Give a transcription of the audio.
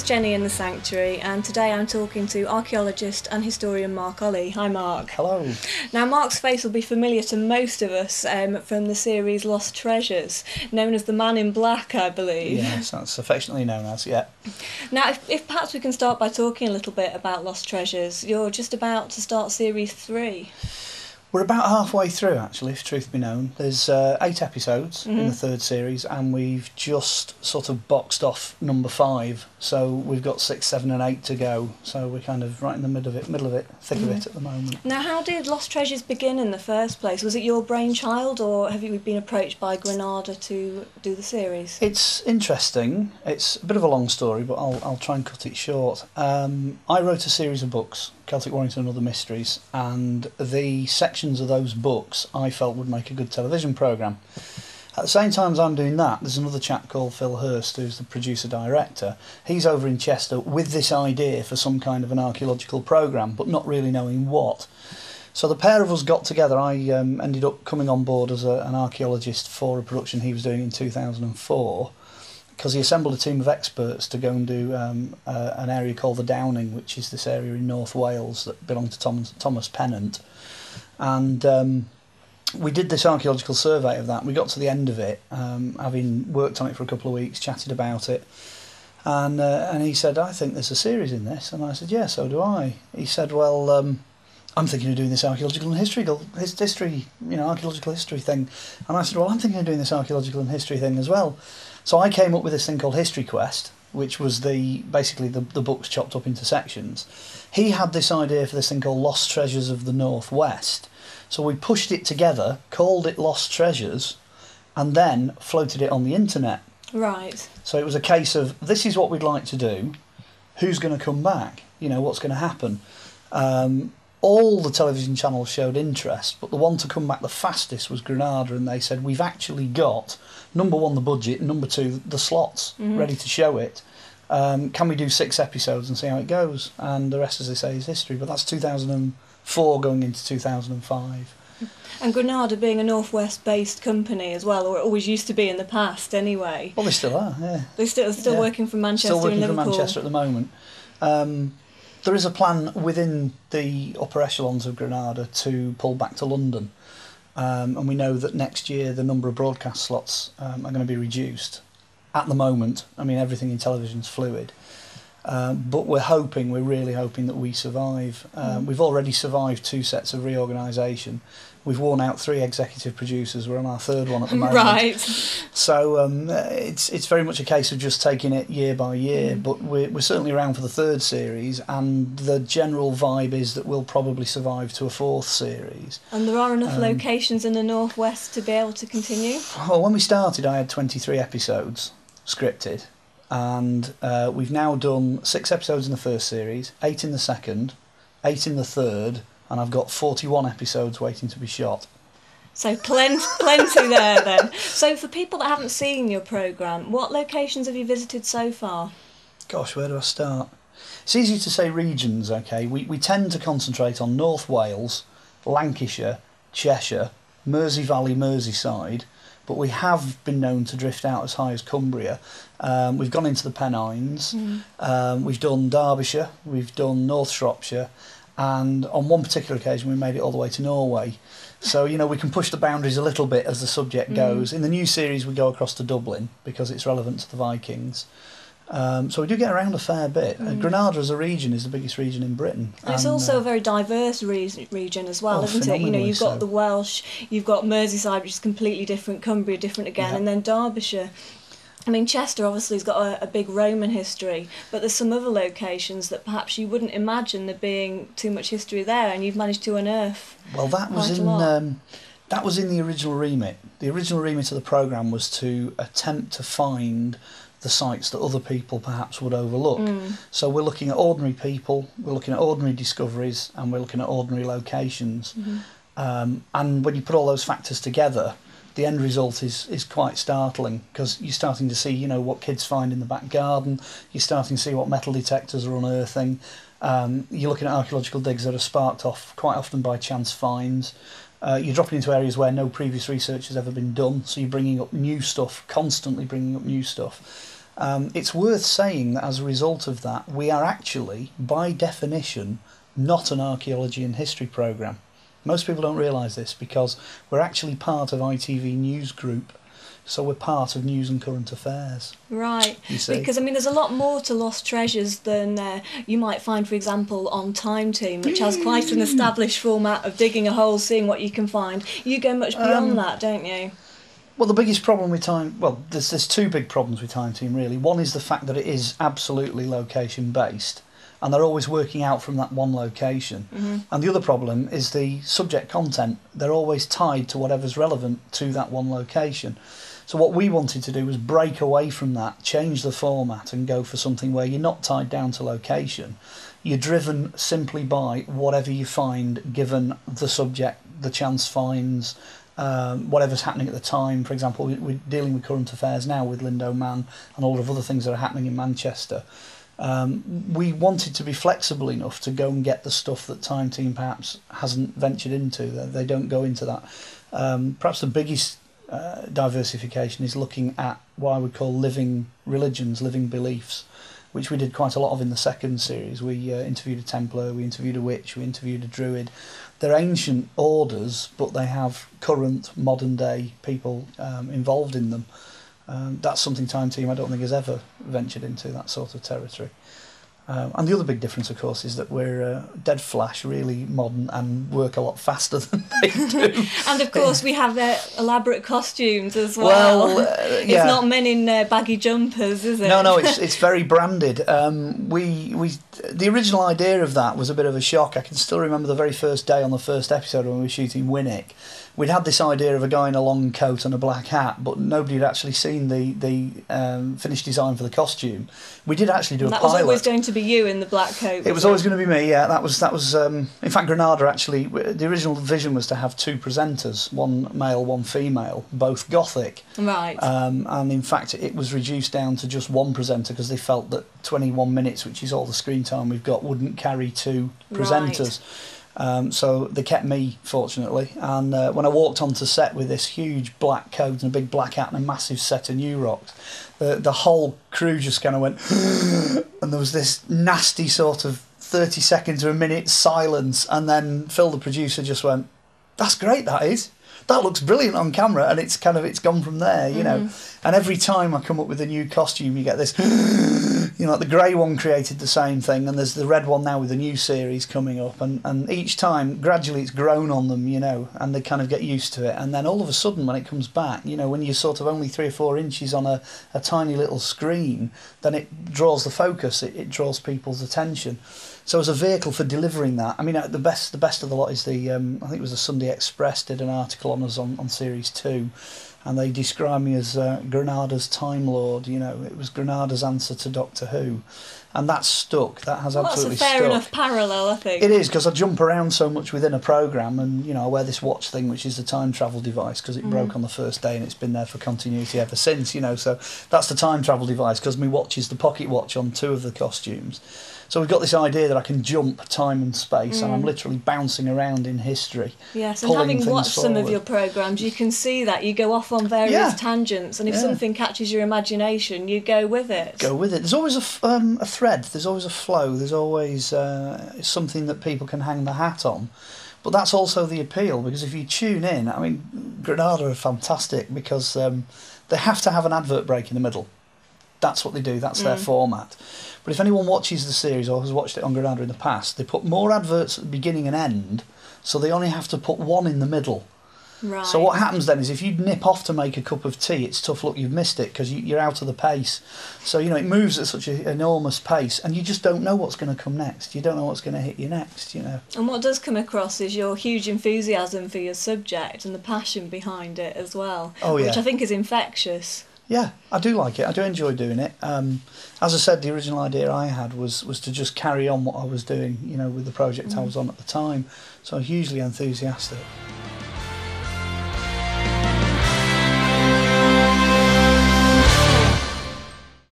it's Jenny in the Sanctuary, and today I'm talking to archaeologist and historian Mark Olly. Hi Mark. Hello. Now Mark's face will be familiar to most of us from the series Lost Treasures, known as the Man in Black, I believe. Yes, that's affectionately known as, yeah. Now if perhaps we can start by talking a little bit about Lost Treasures. You're just about to start series 3. We're about halfway through, actually, if truth be known. There's 8 episodes in the 3rd series, and we've just sort of boxed off number 5. So we've got 6, 7 and 8 to go. So we're kind of right in the middle of it, thick of it at the moment. Now, how did Lost Treasures begin in the first place? Was it your brainchild, or have you been approached by Granada to do the series? It's interesting. It's a bit of a long story, but I'll try and cut it short. I wrote a series of books, Celtic Warrington and Other Mysteries, and the sections of those books I felt would make a good television programme. At the same time as I'm doing that, there's another chap called Phil Hurst, who's the producer-director. He's over in Chester with this idea for some kind of an archaeological programme, but not really knowing what. So the pair of us got together. I ended up coming on board as an archaeologist for a production he was doing in 2004, because he assembled a team of experts to go and do an area called the Downing, which is this area in North Wales that belonged to Thomas Pennant. And we did this archaeological survey of that. We got to the end of it, having worked on it for a couple of weeks, chatted about it, and he said, "I think there's a series in this." And I said, "Yeah, so do I." He said, "Well, I'm thinking of doing this archaeological and archaeological history thing." And I said, "Well, I'm thinking of doing this archaeological and history thing as well." So I came up with this thing called History Quest, which was basically the books chopped up into sections. He had this idea for this thing called Lost Treasures of the Northwest. So we pushed it together, called it Lost Treasures, and then floated it on the internet. Right. So it was a case of, this is what we'd like to do, who's going to come back, what's going to happen. All the television channels showed interest, but the one to come back the fastest was Granada, and they said, we've actually got, number 1, the budget, and number 2, the slots ready to show it. Can we do 6 episodes and see how it goes? And the rest, as they say, is history. But that's 2004 going into 2005. And Granada being a northwest-based company as well, or it always used to be in the past anyway. Well, they still are, yeah. They're still working from Manchester still working and Liverpool. from Manchester at the moment. There is a plan within the upper echelons of Granada to pull back to London. And we know that next year the number of broadcast slots are going to be reduced. At the moment, everything in television is fluid. But we're really hoping that we survive. We've already survived 2 sets of reorganisation. We've worn out 3 executive producers. We're on our 3rd one at the moment. Right. So it's very much a case of just taking it year by year. But we're certainly around for the 3rd series, and the general vibe is that we'll probably survive to a 4th series. And there are enough locations in the northwest to be able to continue? Well, when we started, I had 23 episodes scripted. And we've now done 6 episodes in the 1st series, 8 in the 2nd, 8 in the 3rd, and I've got 41 episodes waiting to be shot. So plenty there then. So for people that haven't seen your programme, what locations have you visited so far? Gosh, where do I start? It's easy to say regions, okay? We tend to concentrate on North Wales, Lancashire, Cheshire, Mersey Valley, Merseyside, but we have been known to drift out as high as Cumbria. We've gone into the Pennines, we've done Derbyshire, we've done North Shropshire, and on one particular occasion we made it all the way to Norway. So, we can push the boundaries a little bit as the subject goes. In the new series we go across to Dublin because it's relevant to the Vikings. So we do get around a fair bit. Granada as a region is the biggest region in Britain. And it's also a very diverse region as well, isn't it? You've got the Welsh, you've got Merseyside, which is completely different, Cumbria different again, and then Derbyshire. Chester obviously has got a big Roman history, but there's some other locations that perhaps you wouldn't imagine there being too much history there, and you've managed to unearth. Well, that was in the original remit. The original remit of the programme was to attempt to find the sites that other people perhaps would overlook. So we're looking at ordinary people, we're looking at ordinary discoveries, and we're looking at ordinary locations. And when you put all those factors together, the end result is quite startling, because you're starting to see, what kids find in the back garden, you're starting to see what metal detectors are unearthing, you're looking at archaeological digs that are sparked off quite often by chance finds. You're dropping into areas where no previous research has ever been done, so you're bringing up new stuff, constantly bringing up new stuff. It's worth saying that as a result of that, we are actually, by definition, not an archaeology and history programme. Most people don't realise this because we're actually part of ITV News Group, so we're part of News and Current Affairs. Right, you see? Because I mean there's a lot more to Lost Treasures than you might find, for example, on Time Team, which has quite an established format of digging a hole, seeing what you can find. You go much beyond that, don't you? Well, the biggest problem with there's two big problems with Time Team, really. One is the fact that it is absolutely location-based, and they're always working out from that one location. Mm-hmm. And the other problem is the subject content. They're always tied to whatever's relevant to that one location. So what we wanted to do was break away from that, change the format, and go for something where you're not tied down to location. You're driven simply by whatever you find, given the subject, the chance finds, whatever's happening at the time. For example, we're dealing with current affairs now with Lindo Man and all of other things that are happening in Manchester. We wanted to be flexible enough to go and get the stuff that Time Team perhaps hasn't ventured into. They don't go into that. Perhaps the biggest diversification is looking at what I would call living religions, living beliefs, which we did quite a lot of in the second series. We interviewed a Templar, we interviewed a witch, we interviewed a druid. They're ancient orders, but they have current, modern-day people involved in them. That's something Time Team I don't think has ever ventured into, that sort of territory. And the other big difference, of course, is that we're dead flash, really modern, and work a lot faster than they do. And of course, we have their elaborate costumes as well. Yeah. It's not men in baggy jumpers, is it? No, it's very branded. The original idea of that was a bit of a shock. I can still remember the very first day on the first episode when we were shooting Winnick. We'd had this idea of a guy in a long coat and a black hat, but nobody had actually seen the finished design for the costume. We did actually do a pilot. That was always going to be you in the black coat. It was always going to be me. Yeah, that was. In fact, Granada actually. The original vision was to have two presenters, one male, one female, both Gothic. Right. And in fact, it was reduced down to just one presenter because they felt that 21 minutes, which is all the screen time we've got, wouldn't carry two presenters. Right. So they kept me, fortunately, and when I walked onto set with this huge black coat and a big black hat and a massive set of New Rocks, the whole crew just kind of went and there was this nasty sort of 30 seconds to a minute silence, and then Phil, the producer, just went, "That's great, that is. That looks brilliant on camera," and it's gone from there, you know. And every time I come up with a new costume, you get this, you know, like the grey one created the same thing, and there's the red one now with a new series coming up, and each time, gradually it's grown on them, you know, and they kind of get used to it, and then all of a sudden when it comes back, you know, when you're sort of only 3 or 4 inches on a tiny little screen, then it draws the focus, it draws people's attention. So as a vehicle for delivering that, I mean, the best of the lot is I think it was the Sunday Express did an article on us on Series 2, and they described me as Granada's Time Lord. You know, it was Granada's answer to Doctor Who, and that's stuck. That has absolutely stuck. That's a fair enough parallel, I think. It is, because I jump around so much within a programme, and you know, I wear this watch thing, which is the time travel device, because it broke on the first day and it's been there for continuity ever since. You know, so that's the time travel device, because my watch is the pocket watch on 2 of the costumes. So we've got this idea that I can jump time and space, and I'm literally bouncing around in history. Yes, and having watched some of your programmes, you can see that you go off on various tangents, and if something catches your imagination, you go with it. Go with it. There's always a thread, there's always a flow, there's always something that people can hang their hat on. But that's also the appeal, because if you tune in, I mean, Granada are fantastic because they have to have an advert break in the middle. That's what they do, that's their format. But if anyone watches the series or has watched it on Granada in the past, they put more adverts at the beginning and end, so they only have to put one in the middle. Right. So what happens then is if you nip off to make a cup of tea, it's tough luck you've missed it, because you're out of the pace. So, you know, it moves at such an enormous pace, and you just don't know what's going to come next. You don't know what's going to hit you next, you know. And what does come across is your huge enthusiasm for your subject and the passion behind it as well, which I think is infectious. Yeah, I do like it. I do enjoy doing it. As I said, the original idea I had was to just carry on what I was doing, you know, with the project I was on at the time. So I'm hugely enthusiastic.